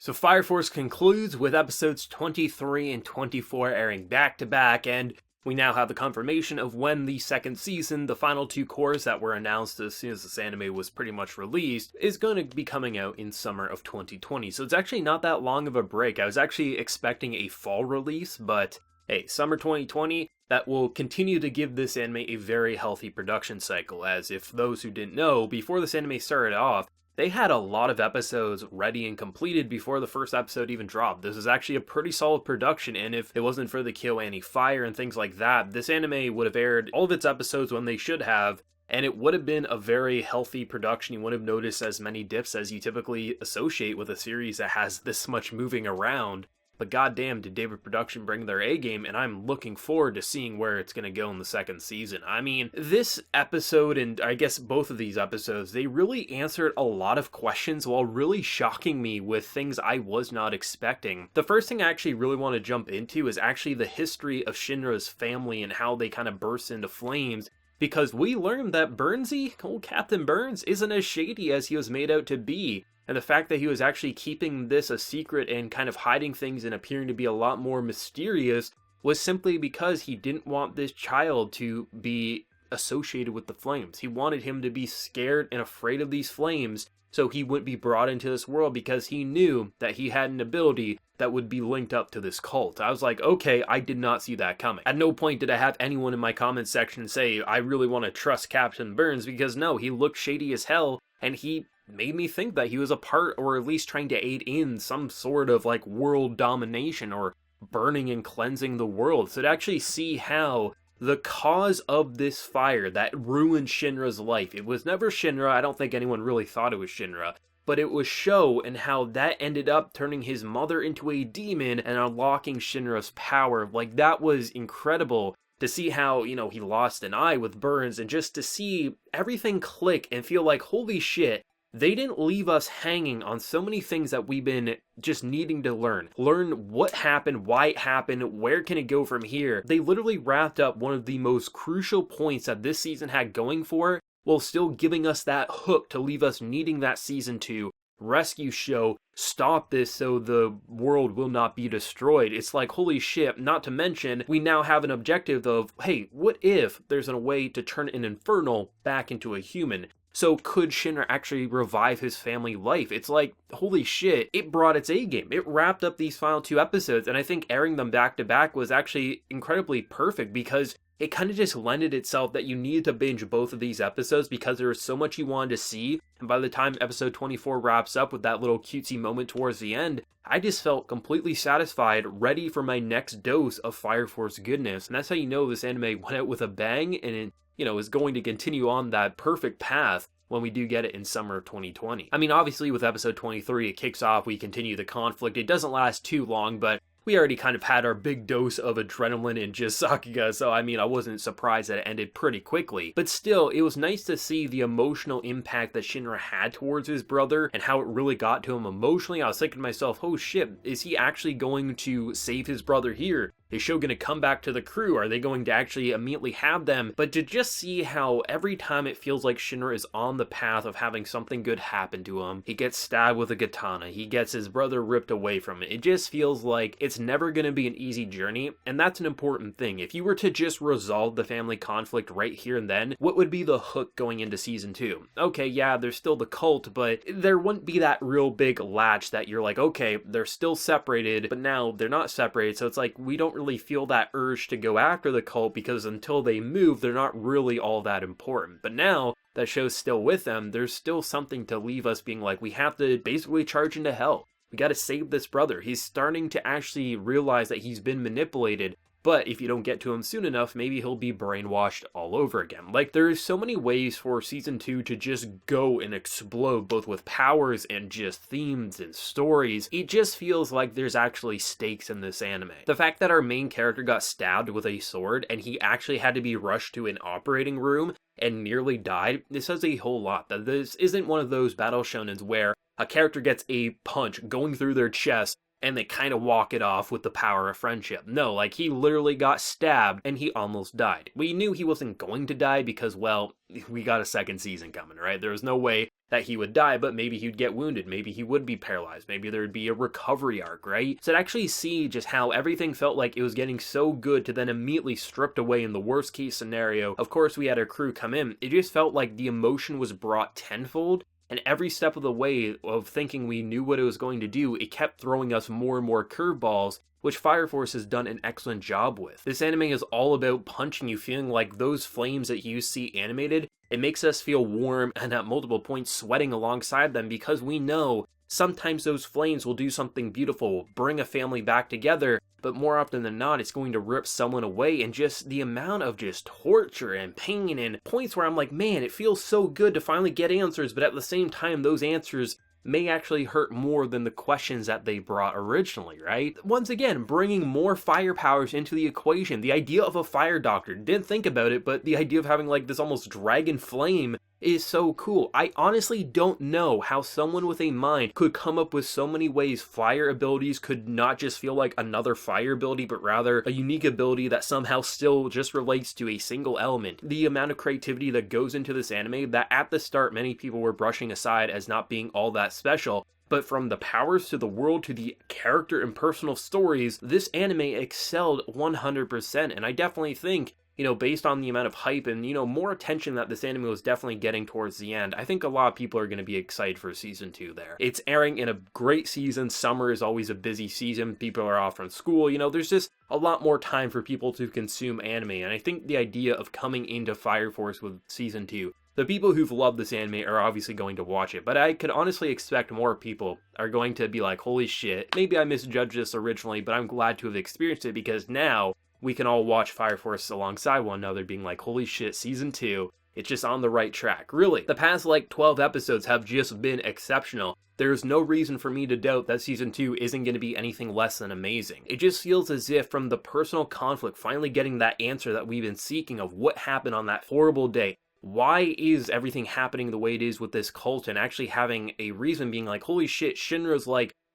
So Fire Force concludes with episodes 23 and 24 airing back to back, and we now have the confirmation of when the second season, the final two cores that were announced as soon as this anime was pretty much released, is going to be coming out in summer of 2020. So it's actually not that long of a break. I was actually expecting a fall release, but hey, summer 2020, that will continue to give this anime a very healthy production cycle, as if those who didn't know, before this anime started off, they had a lot of episodes ready and completed before the first episode even dropped. This is actually a pretty solid production, and if it wasn't for the KyoAni Fire and things like that, this anime would have aired all of its episodes when they should have, and it would have been a very healthy production. You wouldn't have noticed as many dips as you typically associate with a series that has this much moving around. But goddamn, did David Production bring their A-game, and I'm looking forward to seeing where it's going to go in the second season. I mean, this episode, and I guess both of these episodes, they really answered a lot of questions while really shocking me with things I was not expecting. The first thing I actually really want to jump into is actually the history of Shinra's family and how they kind of burst into flames, because we learned that Burnsy, old Captain Burns, isn't as shady as he was made out to be. And the fact that he was actually keeping this a secret and kind of hiding things and appearing to be a lot more mysterious was simply because he didn't want this child to be associated with the flames. He wanted him to be scared and afraid of these flames so he wouldn't be brought into this world, because he knew that he had an ability that would be linked up to this cult. I was like, okay, I did not see that coming. At no point did I have anyone in my comments section say, I really want to trust Captain Burns, because no, he looked shady as hell, and he made me think that he was a part, or at least trying to aid in some sort of like world domination or burning and cleansing the world. So to actually see how the cause of this fire that ruined Shinra's life, it was never Shinra, I don't think anyone really thought it was Shinra, but it was Sho, and how that ended up turning his mother into a demon and unlocking Shinra's power. Like, that was incredible to see how, he lost an eye with Burns, and just to see everything click and feel like, holy shit, they didn't leave us hanging on so many things that we've been just needing to learn. Learn what happened, why it happened, where can it go from here. They literally wrapped up one of the most crucial points that this season had going for, while still giving us that hook to leave us needing that season 2 rescue show, stop this so the world will not be destroyed. It's like, holy shit, not to mention, we now have an objective of, hey, what if there's a way to turn an infernal back into a human? So could Shinra actually revive his family life? It's like, holy shit, it brought its A-game. It wrapped up these final 2 episodes, and I think airing them back to back was actually incredibly perfect, because it kind of just lended itself that you needed to binge both of these episodes because there was so much you wanted to see, and by the time episode 24 wraps up with that little cutesy moment towards the end, I just felt completely satisfied, ready for my next dose of Fire Force goodness. And that's how you know this anime went out with a bang, and it is going to continue on that perfect path when we do get it in summer of 2020. I mean, obviously with episode 23, it kicks off, we continue the conflict. It doesn't last too long, but we already kind of had our big dose of adrenaline in just Sakuga, so I mean, I wasn't surprised that it ended pretty quickly. But still, it was nice to see the emotional impact that Shinra had towards his brother and how it really got to him emotionally. I was thinking to myself, oh shit, is he actually going to save his brother here? Is Sho going to come back to the crew? Are they going to actually immediately have them? But to just see how every time it feels like Shinra is on the path of having something good happen to him, he gets stabbed with a katana, he gets his brother ripped away from it. It just feels like it's never going to be an easy journey, and that's an important thing. If you were to just resolve the family conflict right here and then, what would be the hook going into season 2? Okay, yeah, there's still the cult, but there wouldn't be that real big latch that you're like, okay, they're still separated, but now they're not separated, so it's like, we don't really feel that urge to go after the cult, because until they move, they're not really all that important. But now that Sho's still with them, there's still something to leave us being like, we have to basically charge into hell. We gotta save this brother. He's starting to actually realize that he's been manipulated, but if you don't get to him soon enough, maybe he'll be brainwashed all over again. Like, there's so many ways for season 2 to just go and explode, both with powers and just themes and stories. It just feels like there's actually stakes in this anime. The fact that our main character got stabbed with a sword and he actually had to be rushed to an operating room and nearly died, this says a whole lot. That this isn't one of those battle shonens where a character gets a punch going through their chest and they kind of walk it off with the power of friendship. No, like, he literally got stabbed and he almost died. We knew he wasn't going to die because, well, we got a second season coming, right? There was no way that he would die, but maybe he'd get wounded, maybe he would be paralyzed, maybe there'd be a recovery arc, right? So to actually see just how everything felt like it was getting so good to then immediately stripped away in the worst case scenario. Of course, we had our crew come in. It just felt like the emotion was brought tenfold, and every step of the way of thinking we knew what it was going to do, it kept throwing us more and more curveballs, which Fire Force has done an excellent job with. This anime is all about punching you, feeling like those flames that you see animated, it makes us feel warm and at multiple points sweating alongside them, because we know sometimes those flames will do something beautiful, bring a family back together, but more often than not, it's going to rip someone away. And just the amount of just torture and pain and points where I'm like, man, it feels so good to finally get answers, but at the same time, those answers may actually hurt more than the questions that they brought originally, right? Once again, bringing more fire powers into the equation. The idea of a fire doctor, didn't think about it, but the idea of having like this almost dragon flame is so cool. I honestly don't know how someone with a mind could come up with so many ways fire abilities could not just feel like another fire ability, but rather a unique ability that somehow still just relates to a single element. The amount of creativity that goes into this anime that at the start many people were brushing aside as not being all that special, but from the powers to the world to the character and personal stories, this anime excelled 100%, and I definitely think, based on the amount of hype and, more attention that this anime was definitely getting towards the end, I think a lot of people are going to be excited for season 2 there. It's airing in a great season. Summer is always a busy season. People are off from school. There's just a lot more time for people to consume anime. And I think the idea of coming into Fire Force with season 2, the people who've loved this anime are obviously going to watch it, but I could honestly expect more people are going to be like, holy shit, maybe I misjudged this originally, but I'm glad to have experienced it, because now we can all watch Fire Force alongside one another being like, holy shit, season 2, it's just on the right track. Really, the past 12 episodes have just been exceptional. There's no reason for me to doubt that season 2 isn't going to be anything less than amazing. It just feels as if from the personal conflict, finally getting that answer that we've been seeking of what happened on that horrible day. Why is everything happening the way it is with this cult, and actually having a reason being like, holy shit, Shinra's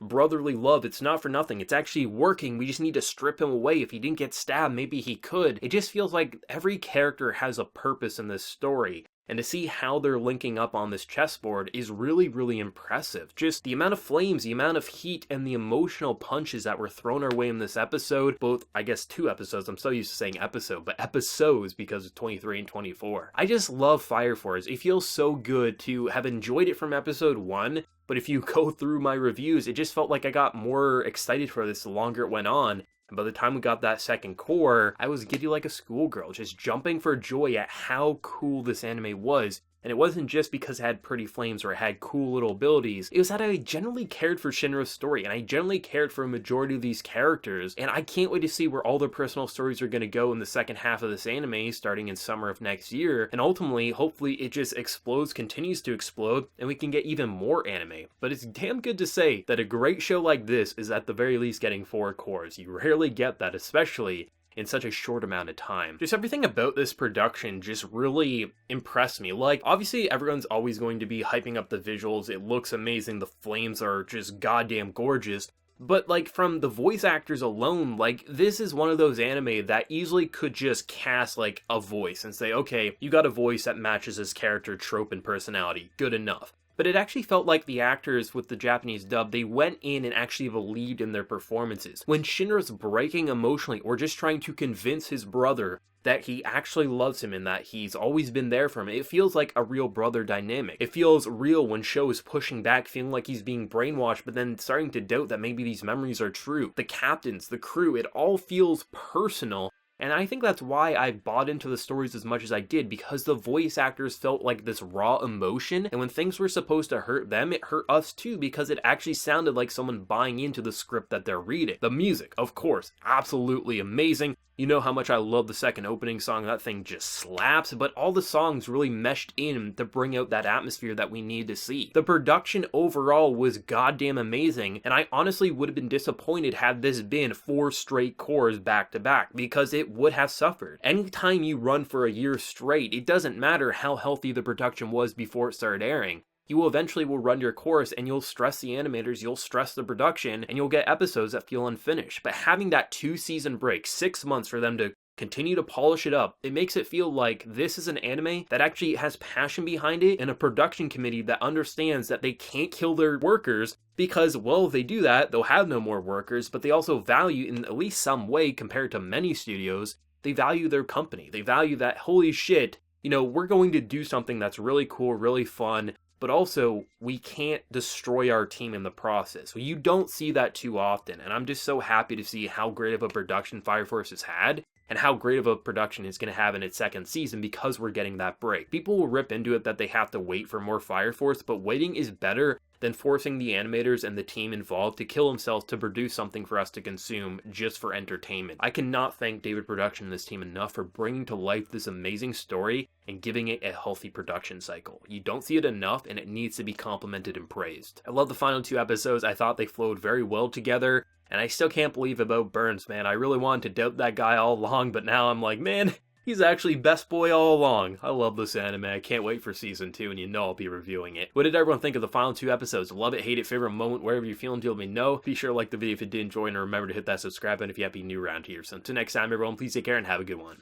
brotherly love, it's not for nothing, it's actually working, we just need to strip him away. If he didn't get stabbed, maybe he could. It just feels like every character has a purpose in this story, and to see how they're linking up on this chessboard is really, really impressive. Just the amount of flames, the amount of heat, and the emotional punches that were thrown our way in this episode, both, I guess, 2 episodes, I'm so used to saying episode, but episodes because of 23 and 24. I just love Fire Force. It feels so good to have enjoyed it from episode 1, but if you go through my reviews, it just felt like I got more excited for this the longer it went on. And by the time we got that second core, I was giddy like a schoolgirl, just jumping for joy at how cool this anime was. And it wasn't just because it had pretty flames or it had cool little abilities. It was that I generally cared for Shinra's story, and I generally cared for a majority of these characters. And I can't wait to see where all their personal stories are going to go in the second half of this anime, starting in summer of next year. And ultimately, hopefully it just explodes, continues to explode, and we can get even more anime. But it's damn good to say that a great show like this is at the very least getting 4 cores. You rarely get that, especially in such a short amount of time. Just everything about this production just really impressed me. Obviously everyone's always going to be hyping up the visuals, it looks amazing, the flames are just goddamn gorgeous, but from the voice actors alone, this is one of those anime that easily could just cast a voice and say, okay, you got a voice that matches this character trope and personality, good enough. But it actually felt like the actors with the Japanese dub, they went in and actually believed in their performances. When Shinra's breaking emotionally or just trying to convince his brother that he actually loves him and that he's always been there for him, it feels like a real brother dynamic. It feels real when Sho is pushing back, feeling like he's being brainwashed, but then starting to doubt that maybe these memories are true. The captains, the crew, it all feels personal. And I think that's why I bought into the stories as much as I did, because the voice actors felt like this raw emotion, and when things were supposed to hurt them, it hurt us too, because it actually sounded like someone buying into the script that they're reading. The music, of course, absolutely amazing. You know how much I love the second opening song, that thing just slaps, but all the songs really meshed in to bring out that atmosphere that we need to see. The production overall was goddamn amazing, and I honestly would have been disappointed had this been 4 straight cores back to back, because it would have suffered. Anytime you run for a year straight, it doesn't matter how healthy the production was before it started airing. you will eventually run your course and you'll stress the animators, you'll stress the production, and you'll get episodes that feel unfinished. But having that 2-season break, 6 months for them to continue to polish it up, it makes it feel like this is an anime that actually has passion behind it and a production committee that understands that they can't kill their workers because, well, if they do that, they'll have no more workers, but they also value, in at least some way compared to many studios, they value their company. They value that, holy shit, we're going to do something that's really cool, really fun, but also we can't destroy our team in the process. You don't see that too often, and I'm just so happy to see how great of a production Fire Force has had, and how great of a production it's going to have in its second season because we're getting that break. People will rip into it that they have to wait for more Fire Force, but waiting is better than forcing the animators and the team involved to kill themselves to produce something for us to consume just for entertainment. I cannot thank David Production and this team enough for bringing to life this amazing story and giving it a healthy production cycle. You don't see it enough, and it needs to be complimented and praised. I love the final 2 episodes. I thought they flowed very well together, and I still can't believe about Burns, man. I really wanted to doubt that guy all along, but now I'm like, man, he's actually best boy all along. I love this anime. I can't wait for season 2, and I'll be reviewing it. What did everyone think of the final 2 episodes? Love it, hate it, favorite moment, wherever you're feeling, let me know. Be sure to like the video if you did enjoy, and remember to hit that subscribe button if you happen to be new around here. So until next time, everyone, please take care and have a good one.